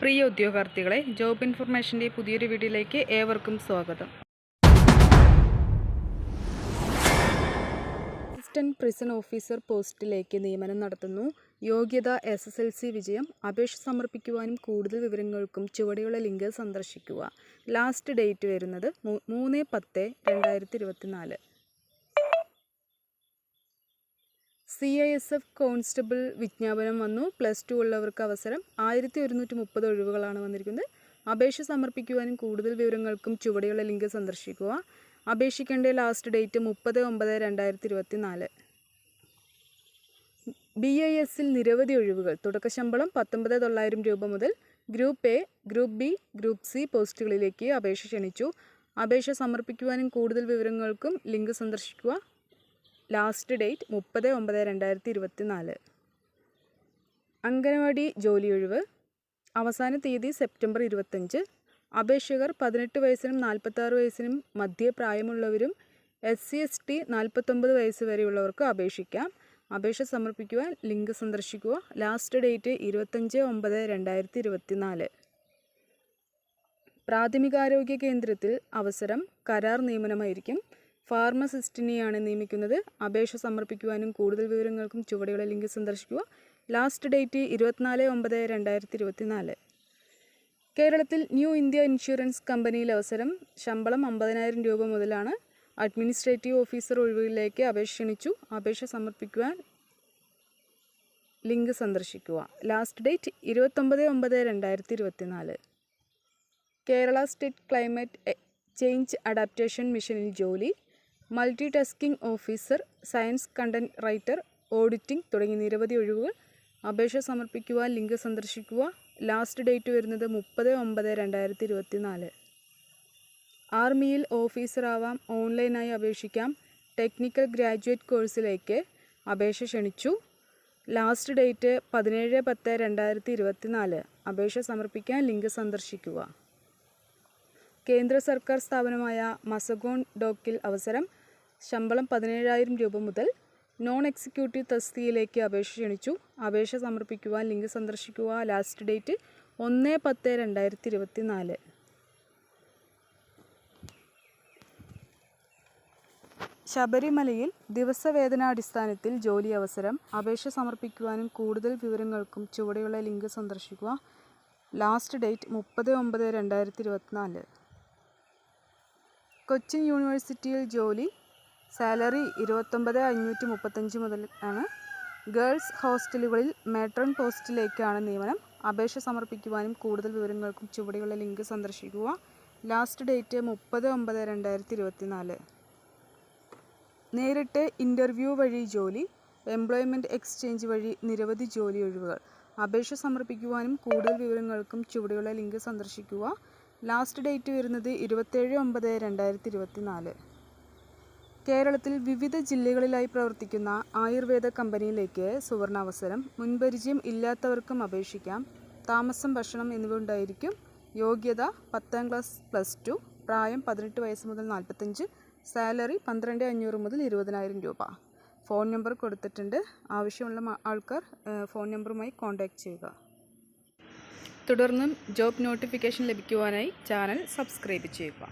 പ്രിയ ഉദ്യോഗാർത്ഥികളെ, job ഇൻഫർമേഷൻ്റെ പുതിയൊരു വീഡിയോയിലേക്ക് ഏവർക്കും സ്വാഗതം. അസിസ്റ്റന്റ് പ്രിസൺ ഓഫീസർ പോസ്റ്റിലേക്ക് നിയമനം നടത്തുന്നു. യോഗ്യത SSLC വിജയം. അപേക്ഷ സമർപ്പിക്കുവാനും കൂടുതൽ വിവരങ്ങൾക്കും ചുവടെയുള്ള ലിങ്ക് സന്ദർശിക്കുക. ലാസ്റ്റ് ഡേറ്റ് വരുന്നത് 3/10/2024. CISF കോൺസ്റ്റബിൾ വിജ്ഞാപനം വന്നു. +2 ഉള്ളവർക്ക് അവസരം. 1130 ഒഴിവുകളാണ് വന്നിരിക്കുന്നത്. അപേക്ഷ സമർപ്പിക്കുവാനും കൂടുതൽ വിവരങ്ങൾക്കും ചുവടെയുള്ള ലിങ്ക് സന്ദർശിക്കുക. അപേക്ഷിക്കേണ്ട ലാസ്റ്റ് ഡേറ്റ് 30/9/2024. BISൽ നിരവധി ഒഴിവുകൾ. തുടക്കശമ്പളം 19,900 രൂപ മുതൽ. Group A, group B, group C പോസ്റ്റുകളിലേക്ക് അപേക്ഷ ക്ഷണിച്ചു. അപേക്ഷ സമർപ്പിക്കുവാനും കൂടുതൽ വിവരങ്ങൾക്കും ലിങ്ക് സന്ദർശിക്കുക. Last date 30/9/2024. അംഗനവാടി ജോലിയൊഴിവ്. അവസാന തീയതി സെപ്റ്റംബർ 25. അപേക്ഷകർ 18 വയസ്സിനും 46 വയസ്സിനും മധ്യ പ്രായമുള്ളവരും SC/ST 49 വയസ്സ് വരെയുള്ളവർക്ക് അപേക്ഷിക്കാം. അപേക്ഷ സമർപ്പിക്കുവാൻ ലിങ്ക് സന്ദർശിക്കുക. Last date 25/9/2024. പ്രാഥമികാരോഗ്യ കേന്ദ്രത്തിൽ അവസരം. കരാർ നിയമനമായിരിക്കും. ഫാർമസിസ്റ്റിനെയാണ് നിയമിക്കുന്നത്. അപേക്ഷ സമർപ്പിക്കുവാനും കൂടുതൽ വിവരങ്ങൾക്കും ചുവടെയുള്ള ലിങ്ക് സന്ദർശിക്കുക. Last date 24/9/2024. കേരളത്തിൽ ന്യൂ ഇന്ത്യ ഇൻഷുറൻസ് കമ്പനിയിൽ അവസരം. ശമ്പളം 50,000 രൂപ മുതലാണ്. അഡ്മിനിസ്ട്രേറ്റീവ് ഓഫീസർ ഒഴിവുകളിലേക്ക് അപേക്ഷ ക്ഷണിച്ചു. അപേക്ഷ സമർപ്പിക്കുവാൻ ലിങ്ക് സന്ദർശിക്കുക. Last date 29/9/2024. Kerala state climate change adaptation മിഷനിൽ ജോലി. Multi tasking officer, science content writer, auditing തുടങ്ങി നിരവധി ഒഴിവുകൾ. അപേക്ഷ സമർപ്പിക്കുവാൻ ലിങ്ക് സന്ദർശിക്കുക. ലാസ്റ്റ് ഡേറ്റ് വരുന്നത് 30/9/2024. ആർമിയിൽ ഓഫീസറാവാം. ഓൺലൈനായി അപേക്ഷിക്കാം. ടെക്നിക്കൽ ഗ്രാജുവേറ്റ് കോഴ്സിലേക്ക് അപേക്ഷ ക്ഷണിച്ചു. Last date 17/10/2024. അപേക്ഷ സമർപ്പിക്കാൻ ലിങ്ക് സന്ദർശിക്കുക. കേന്ദ്ര സർക്കാർ സ്ഥാപനമായ മസഗോൺ ഡോക്കിൽ അവസരം. ശമ്പളം 17,000 രൂപ മുതൽ. നോൺ എക്സിക്യൂട്ടീവ് തസ്തികയിലേക്ക് അപേക്ഷ ക്ഷണിച്ചു. അപേക്ഷ സമർപ്പിക്കുവാൻ ലിങ്ക് സന്ദർശിക്കുക. Last date 1/10/2024. ശബരിമലയിൽ ദിവസവേതനാടിസ്ഥാനത്തിൽ ജോലി അവസരം. അപേക്ഷ സമർപ്പിക്കുവാനും കൂടുതൽ വിവരങ്ങൾക്കും ചുവടെയുള്ള ലിങ്ക് സന്ദർശിക്കുക. Last date 30/9/2024. കൊച്ചിൻ യൂണിവേഴ്സിറ്റിയിൽ ജോലി. സാലറി 29,535 മുതൽ ആണ്. ഗേൾസ് ഹോസ്റ്റലുകളിൽ മാട്രൺ പോസ്റ്റിലേക്കാണ് നിയമനം. അപേക്ഷ സമർപ്പിക്കുവാനും കൂടുതൽ വിവരങ്ങൾക്കും ചുവടെയുള്ള ലിങ്ക് സന്ദർശിക്കുക. Last date 30/9/2024. നേരിട്ട് ഇൻ്റർവ്യൂ വഴി ജോലി. എംപ്ലോയ്മെൻറ്റ് എക്സ്ചേഞ്ച് വഴി നിരവധി ജോലി ഒഴിവുകൾ. അപേക്ഷ സമർപ്പിക്കുവാനും കൂടുതൽ വിവരങ്ങൾക്കും ചുവടെയുള്ള ലിങ്ക് സന്ദർശിക്കുക. ലാസ്റ്റ് ഡേറ്റ് വരുന്നത് 27/9/2024. കേരളത്തിൽ വിവിധ ജില്ലകളിലായി പ്രവർത്തിക്കുന്ന ആയുർവേദ കമ്പനിയിലേക്ക് സുവർണാവസരം. മുൻപരിചയം ഇല്ലാത്തവർക്കും അപേക്ഷിക്കാം. താമസം, ഭക്ഷണം എന്നിവ ഉണ്ടായിരിക്കും. യോഗ്യത 10ാം ക്ലാസ് +2. പ്രായം 18 വയസ്സ് മുതൽ 45. സാലറി 12,500 മുതൽ 20,000 രൂപ. ഫോൺ നമ്പർ കൊടുത്തിട്ടുണ്ട്. ആവശ്യമുള്ള ആൾക്കാർ ഫോൺ നമ്പറുമായി കോൺടാക്റ്റ് ചെയ്യുക. തുടർന്നും ജോബ് നോട്ടിഫിക്കേഷൻ ലഭിക്കുവാനായി ചാനൽ സബ്സ്ക്രൈബ് ചെയ്യുക.